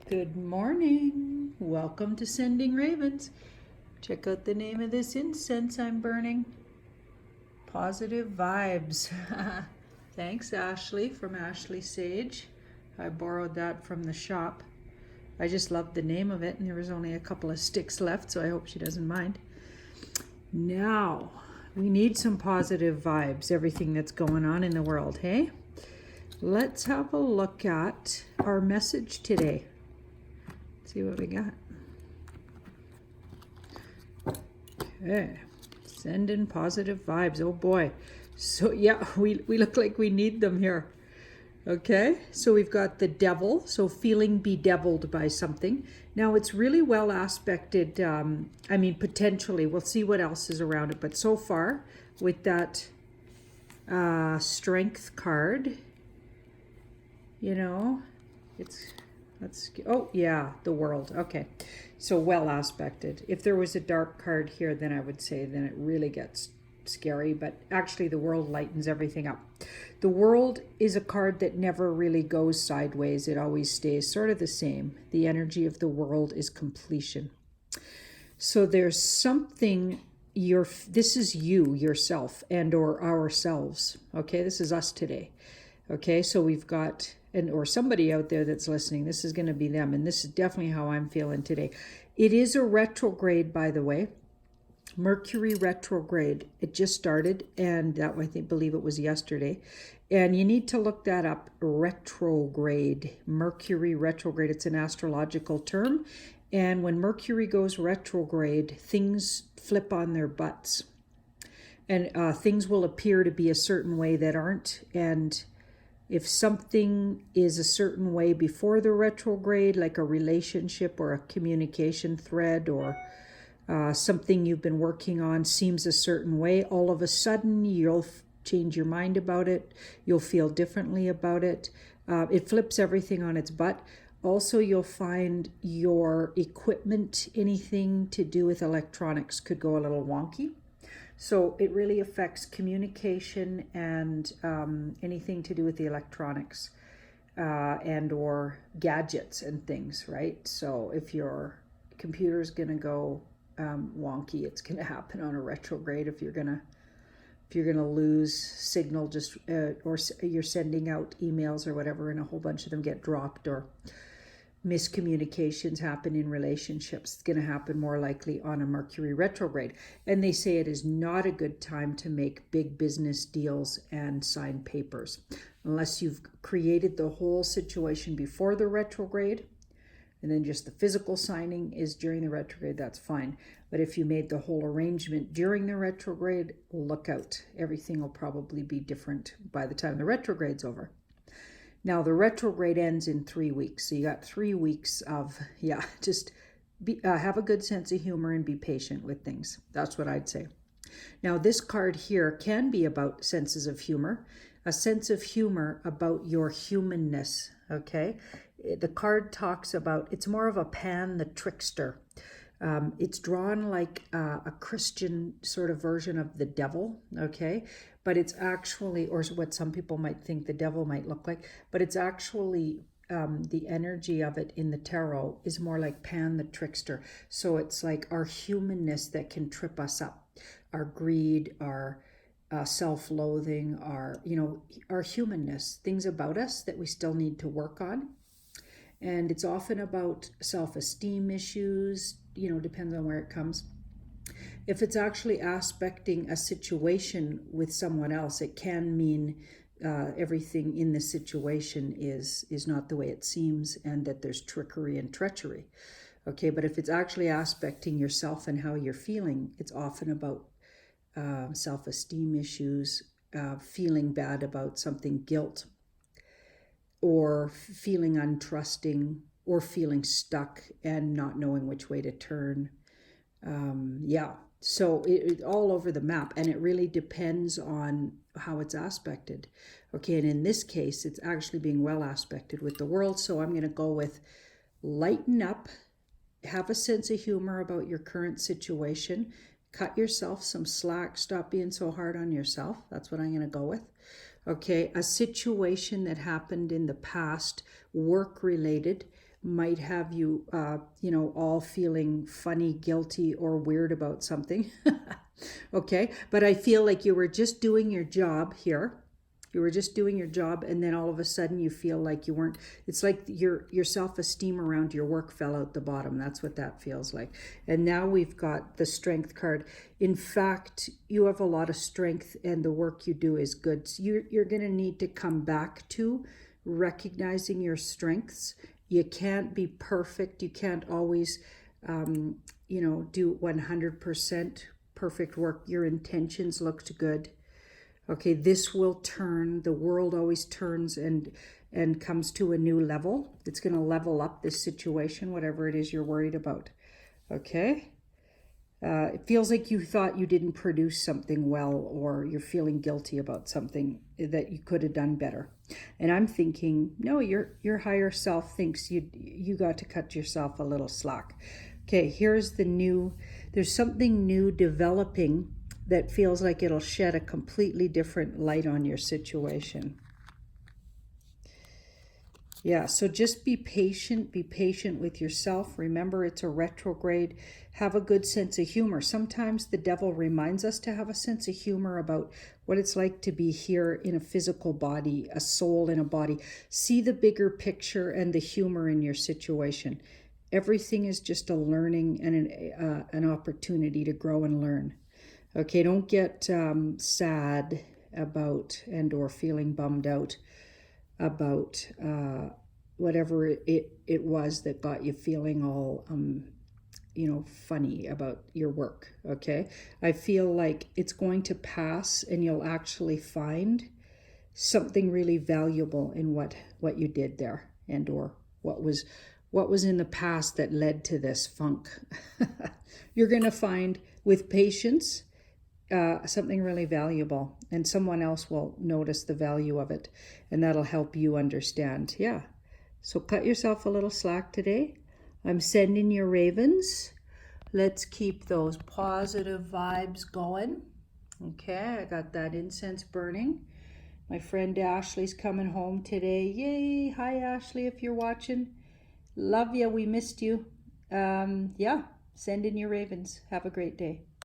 Good morning. Welcome to Sending Ravens. Check out the name of this incense I'm burning. Positive vibes. Thanks, Ashley from Ashley Sage. I borrowed that from the shop. I just loved the name of it, and there was only a couple of sticks left, so I hope she doesn't mind. Now, we need some positive vibes, everything that's going on in the world, hey? Let's have a look at our message today. See what we got. Okay, send in positive vibes. Oh boy. So yeah, we look like we need them here. Okay, so we've got the devil, so feeling bedeviled by something. Now it's really well aspected, potentially, we'll see what else is around it, but so far with that strength card, oh yeah, the world. Okay, so well aspected. If there was a dark card here, then I would say then it really gets scary, but actually the world lightens everything up. The world is a card that never really goes sideways. It always stays sort of the same. The energy of the world is completion. So there's something, this is you, yourself, and or ourselves. Okay, this is us today. Okay, so we've got or somebody out there that's listening, this is going to be them, and this is definitely how I'm feeling today. It is a retrograde, by the way. Mercury retrograde. It just started, and that I believe it was yesterday. And you need to look that up. Retrograde. Mercury retrograde. It's an astrological term. And when Mercury goes retrograde, things flip on their butts. And things will appear to be a certain way that aren't. And if something is a certain way before the retrograde, like a relationship or a communication thread or something you've been working on seems a certain way, all of a sudden you'll change your mind about it. You'll feel differently about it. It flips everything on its butt. Also, you'll find your equipment, anything to do with electronics, could go a little wonky. So it really affects communication and anything to do with the electronics and or gadgets and things, right? So if your computer's going to go wonky, it's going to happen on a retrograde. If you're going to lose signal, just or you're sending out emails or whatever, and a whole bunch of them get dropped, or miscommunications happen in relationships. It's going to happen more likely on a Mercury retrograde. And they say it is not a good time to make big business deals and sign papers unless you've created the whole situation before the retrograde, and then just the physical signing is during the retrograde. That's fine. But if you made the whole arrangement during the retrograde, look out. Everything will probably be different by the time the retrograde's over. Now, the retrograde ends in 3 weeks. So you got 3 weeks of, just have a good sense of humor and be patient with things. That's what I'd say. Now, this card here can be about senses of humor, a sense of humor about your humanness, okay? The card talks about, it's more of a Pan the trickster. It's drawn like a Christian sort of version of the devil, okay? But it's actually, or what some people might think the devil might look like, but it's actually the energy of it in the tarot is more like Pan the trickster. So it's like our humanness that can trip us up, our greed, our self-loathing, our humanness, things about us that we still need to work on. And it's often about self-esteem issues, depends on where it comes. If it's actually aspecting a situation with someone else, it can mean everything in the situation is not the way it seems, and that there's trickery and treachery. Okay, but if it's actually aspecting yourself and how you're feeling, it's often about self-esteem issues, feeling bad about something, guilt, or feeling untrusting, or feeling stuck and not knowing which way to turn. So it's all over the map, and it really depends on how it's aspected. Okay, and in this case, it's actually being well aspected with the world. So I'm going to go with lighten up, have a sense of humor about your current situation, cut yourself some slack, stop being so hard on yourself. That's what I'm going to go with. Okay, a situation that happened in the past, work related, might have you, you know, all feeling funny, guilty, or weird about something. Okay, but I feel like you were just doing your job here. You were just doing your job, and then all of a sudden you feel like you weren't. It's like your self-esteem around your work fell out the bottom. That's what that feels like. And now we've got the strength card. In fact, you have a lot of strength, and the work you do is good. So you're going to need to come back to recognizing your strengths. You can't be perfect. You can't always, you know, do 100% perfect work. Your intentions looked good. Okay, this will turn. The world always turns and comes to a new level. It's going to level up this situation, whatever it is you're worried about. Okay? It feels like you thought you didn't produce something well, or you're feeling guilty about something that you could have done better. And I'm thinking, no, your higher self thinks you got to cut yourself a little slack. Okay, here's the new. There's something new developing that feels like it'll shed a completely different light on your situation. Yeah, so just be patient with yourself. Remember, it's a retrograde. Have a good sense of humor. Sometimes the devil reminds us to have a sense of humor about what it's like to be here in a physical body, a soul in a body. See the bigger picture and the humor in your situation. Everything is just a learning and an opportunity to grow and learn. Okay, don't get sad about and or feeling bummed out about whatever it was that got you feeling all, you know, funny about your work, okay? I feel like it's going to pass, and you'll actually find something really valuable in what you did there, and or what was in the past that led to this funk. You're going to find, with patience, something really valuable, and someone else will notice the value of it, and that'll help you understand. Yeah, so cut yourself a little slack today. I'm sending you ravens. Let's keep those positive vibes going. Okay, I got that incense burning. My friend Ashley's coming home today. Yay! Hi Ashley, if you're watching, love you. We missed you. Yeah, send in your ravens. Have a great day.